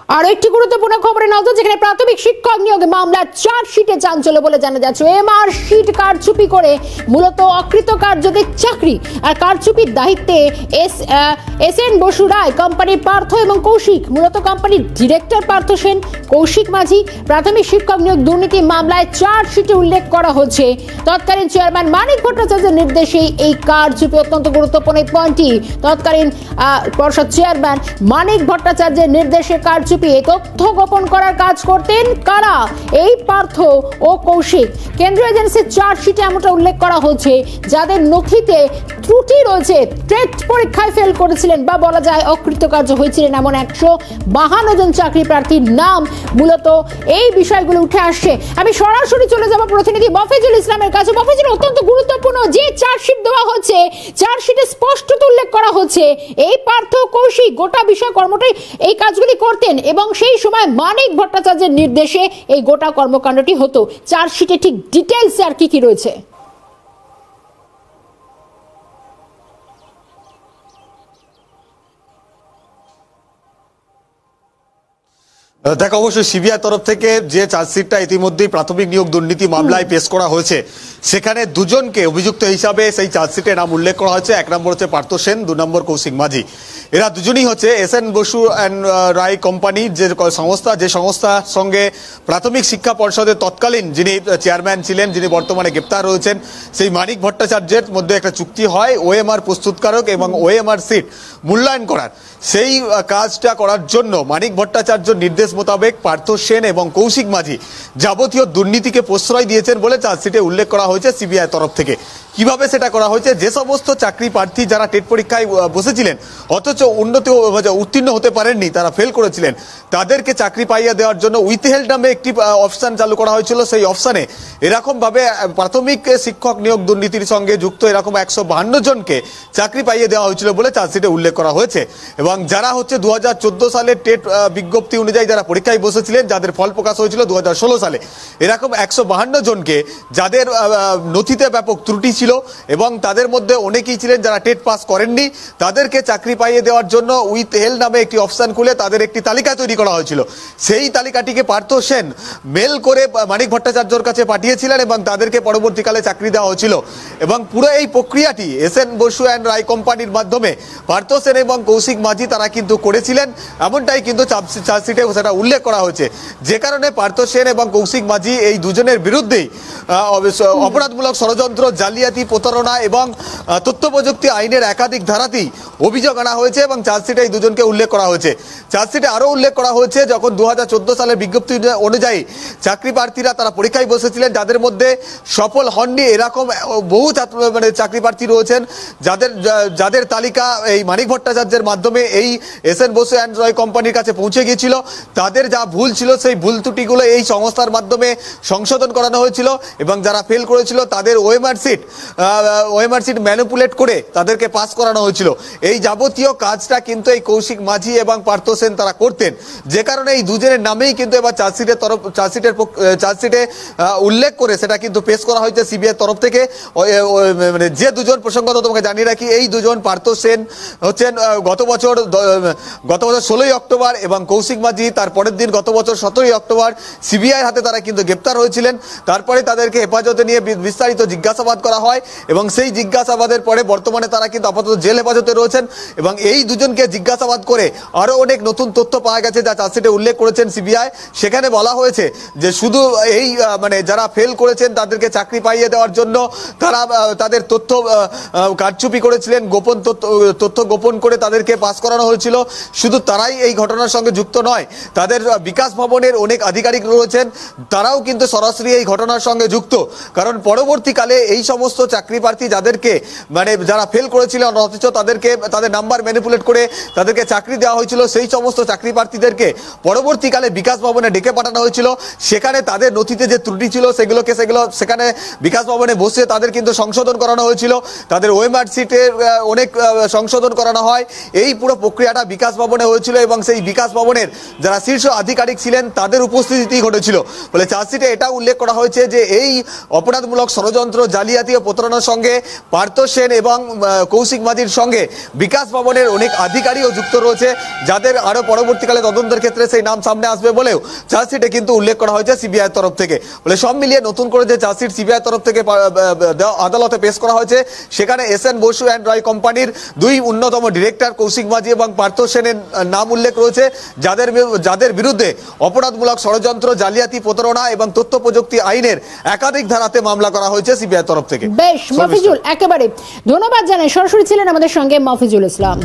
আর একটি গুরুত্বপূর্ণ খবরে নজর, যেখানে প্রাথমিক শিক্ষক নিয়োগ মামলা চার্জশিটে চাঞ্চল্য বলে জানা যাচ্ছে। ওএমআর শিট কারচুপি করে মূলত অকৃতকার্যদের চাকরি, আর কারচুপির দায়িত্বে এসএন বসু রায়, কোম্পানির পার্থ এবং কৌশিক। মূলত কোম্পানির ডিরেক্টর পার্থ সেন, কৌশিক মাঝি। প্রাথমিক শিক্ষক নিয়োগ দুর্নীতি মামলায় চার্জশিটে উল্লেখ করা হচ্ছে তৎকালীন চেয়ারম্যান মানিক ভট্টাচার্যের নির্দেশে এই কারচুপি। অত্যন্ত গুরুত্বপূর্ণ এই পয়েন্টটি, তৎকালীন পর্ষদ চেয়ারম্যান মানিক ভট্টাচার্যের নির্দেশে কারচুপি। তথ্য গোপন করার কাজ করতেন কারা? এই পার্থ ও কৌশিক। কেন্দ্রীয় এজেন্সির চার্জশিটে এমনটা উল্লেখ করা হচ্ছে, যাদের নথিতে ত্রুটি রয়েছে, টেট পরীক্ষায় ফেল করেছিলেন বা বলা যায় অকৃতকার্য হয়েছিলেন এমন 152 জন চাকরি প্রার্থীর নাম। মূলত এই বিষয়গুলো উঠে আসছে। আমি সরাসরি চলে যাব প্রতিনিধি মফিজুল ইসলামের কাছে। মফিজুল, অত্যন্ত গুরুত্বপূর্ণ যে চার্জশিট দেওয়া হচ্ছে, চার্জশিটে স্পষ্ট উল্লেখ করা হচ্ছে এই পার্থ কৌশিক গোটা বিষয় কর্মটাই এই কাজগুলি করতেন এবং সেই সময় মানিক ভট্টাচার্যের নির্দেশে এই গোটা কর্মকাণ্ডটি হতো। চার্জশিটে ঠিক ডিটেইলসে আর কি রয়েছে? দেখ, অবশ্যই সিবিআই তরফ থেকে যে চার্জশিটটা ইতিমধ্যেই প্রাথমিক নিয়োগ দুর্নীতি মামলায় পেশ করা হয়েছে, সেখানে দুজনকে অভিযুক্ত হিসাবে সেই চার্জশিটে নাম উল্লেখ করা হয়েছে। 1 নম্বর হচ্ছে পার্থ সেন, 2 নম্বর কৌশিক মাঝি। এরা দুজনই হচ্ছে এসএন বসু অ্যান্ড রায় কোম্পানির যে সংস্থার সঙ্গে প্রাথমিক শিক্ষা পর্ষদের তৎকালীন যিনি চেয়ারম্যান ছিলেন, যিনি বর্তমানে গ্রেপ্তার রয়েছেন, সেই মানিক ভট্টাচার্যের মধ্যে একটা চুক্তি হয় ওএমআর প্রস্তুতকারক এবং ওএমআর সিট মূল্যায়ন করার। সেই কাজটা করার জন্য মানিক ভট্টাচার্য নির্দেশ মোতাবেক পার্থ সেন এবং কৌশিক মাঝি যাবতীয় দুর্নীতিকে প্রশ্রয় দিয়েছেন বলে চার্জশিটে উল্লেখ করা হয়েছে সিবিআই তরফ থেকে। কিভাবে সেটা করা হয়েছে? যে সমস্ত চাকরি প্রার্থী যারা টেট পরীক্ষায় বসেছিলেন অথচ উত্তীর্ণ হতে পারেননি, তারা ফেল করেছিলেন, তাদেরকে চাকরি পাইয়ে দেওয়ার জন্য উইথহেল্ড নামে একটি অপশন চালু করা হয়েছিল। সেই অপশনে এরকমভাবে প্রাথমিক শিক্ষক নিয়োগ দুর্নীতির সঙ্গে যুক্ত এরকম 152 জনকে চাকরি পাইয়ে দেওয়া হয়েছিল বলে চার্জশিটে উল্লেখ করা হয়েছে। এবং যারা হচ্ছে 2014 সালের টেট বিজ্ঞপ্তি অনুযায়ী যারা পরীক্ষায় বসেছিলেন, যাদের ফল প্রকাশ হয়েছিল 2016 সালে, এরকম 152 জনকে যাদের নথিতে ব্যাপক ত্রুটি ছিল এবং তাদের মধ্যে অনেকেই ছিলেন যারা টেট পাস করেননি, তাদেরকে চাকরি পাইয়ে দেওয়ার জন্য উইথ হেল্প নামে একটি অপশন খুলে তাদের একটি তালিকা তৈরি করা হয়েছিল। সেই তালিকাটিকে পার্থ সেন মেল করে মানিক ভট্টাচার্যর কাছে পাঠিয়েছিলেন এবং তাদেরকে পরবর্তীকালে চাকরি দেওয়া হয়েছিল। এবং পুরো এই প্রক্রিয়াটি এসএন বসু অ্যান্ড রায় কোম্পানির মাধ্যমে পার্থ সেন এবং কৌশিক মাঝি তারা কিন্তু করেছিলেন, এমনটাই কিন্তু চার্জশিটে সেটা উল্লেখ করা হয়েছে। যে কারণে পার্থ সেন এবং কৌশিক মাঝি এই দুজনের বিরুদ্ধেই অপরাধমূলক ষড়যন্ত্র, জালিয়াতি, প্রতারণা এবং তথ্য প্রযুক্তি আইনের একাধিক ধারাতেই অভিযোগ আনা হয়েছে এবং চার্জশিটে এই দুজনকে উল্লেখ করা হয়েছে। চার্জশিটে আরও উল্লেখ করা হয়েছে, যখন 2014 সালের বিজ্ঞপ্তি অনুযায়ী চাকরি প্রার্থীরা তারা পরীক্ষায় বসেছিলেন, যাদের মধ্যে সফল হননি এরকম বহু চাকরি প্রার্থী রয়েছেন, যাদের তালিকা এই মানিক ভট্টাচার্যের মাধ্যমে এই এসএন বসু অ্যান্ড রয় কোম্পানির কাছে পৌঁছে গিয়েছিল। তাদের যা ভুল ছিল সেই ভুল ত্রুটিগুলো এই সংস্থার মাধ্যমে সংশোধন করানো হয়েছিল এবং যারা ফেল করেছিল তাদের ওএমআর সিট ম্যানিপুলেট করে তাদেরকে পাস করানো হয়েছিল। এই যাবতীয় কাজটা কিন্তু এই কৌশিক মাঝি এবং পার্থ সেন তারা করতেন। যে কারণে এই দুজনের নামেই কিন্তু এবার চার্জশিটে উল্লেখ করে সেটা কিন্তু পেশ করা হয়েছে সিবিআই তরফ থেকে। যে দুজন প্রসঙ্গত তোমাকে জানিয়ে রাখি, এই দুজন পার্থ সেন হচ্ছেন গত বছর 16ই অক্টোবর এবং কৌশিক মাঝি তার পরের দিন গত বছর 17ই অক্টোবর সিবিআইয়ের হাতে তারা কিন্তু গ্রেপ্তার হয়েছিলেন। তারপরে তাদেরকে হেফাজতে নিয়ে বিস্তারিত জিজ্ঞাসাবাদ করা হয় এবং সেই জিজ্ঞাসাবাদের পরে বর্তমানে তারা কিন্তু আপাতত জেল হেফাজতে রয়েছেন। এবং এই দুজনকে জিজ্ঞাসাবাদ করে আরও অনেক নতুন তথ্য পাওয়া গেছে যা চার্জশিটে উল্লেখ করেছেন সিবিআই। সেখানে বলা হয়েছে যে শুধু এই যারা ফেল করেছেন তাদেরকে চাকরি পাইয়ে দেওয়ার জন্য তারা তাদের তথ্য কারচুপি করেছিলেন, তথ্য গোপন করে তাদেরকে পাস করানো হয়েছিল। শুধু তারাই এই ঘটনার সঙ্গে যুক্ত নয়, তাদের বিকাশ ভবনের অনেক আধিকারিক রয়েছেন, তারাও কিন্তু সরাসরি এই ঘটনার সঙ্গে যুক্ত। কারণ পরবর্তীকালে এই সমস্ত চাকরি প্রার্থী যাদেরকে যারা ফেল করেছিলেন অথচ তাদের নাম্বার ম্যানিপুলেট করে তাদেরকে চাকরি দেওয়া হয়েছিল, সেই সমস্ত চাকরি প্রার্থীদেরকে পরবর্তীকালে বিকাশ ভবনে ডেকে পাঠানো হয়েছিল। সেখানে তাদের নথিতে যে ত্রুটি ছিল সেখানে বিকাশ ভবনে বসে তাদের কিন্তু সংশোধন করানো হয়েছিল, তাদের ওএমআর সিটে অনেক সংশোধন করানো হয়। এই পুরো প্রক্রিয়াটা বিকাশ ভবনে হয়েছিল এবং সেই বিকাশ ভবনের যারা শীর্ষ আধিকারিক ছিলেন তাদের উপস্থিতি ঘটেছিল। বলে চার্জশিটে এটা উল্লেখ করা হয়েছে যে এই অপরাধমূলক ষড়যন্ত্র, জালিয়াতি ও প্রতারণার সঙ্গে পার্থ সেন এবং কৌশিক মাঝির সঙ্গে বিকাশ ভবনের অনেক আধিকারিকও যুক্ত রয়েছে, যাদের আরো পরবর্তীকালে তদন্তের ক্ষেত্রে সেই নাম সামনে আসবে বলেও চার্জশিটে কিন্তু উল্লেখ করা হয়েছে সিবিআই তরফ থেকে। বলে সব মিলিয়ে নতুন করে যে চার্জশিট সিবিআই তরফ থেকে আদালতে পেশ করা হয়েছে, সেখানে এসএন বসু অ্যান্ড রয় কোম্পানির দুই অন্যতম ডিরেক্টর কৌশিক মাঝি এবং পার্থ সেনের নাম উল্লেখ রয়েছে, যাদের বিরুদ্ধে অপরাধমূলক ষড়যন্ত্র, জালিয়াতি, প্রতারণা এবং তথ্য প্রযুক্তি আইনের একাধিক ধারাতে মামলা করা হয়েছে সিবিআই তরফ থেকে। বেশ মফিজুল, একেবারে ধন্যবাদ জানাই। সরাসরি ছিলেন আমাদের সঙ্গে মফিজুল ইসলাম।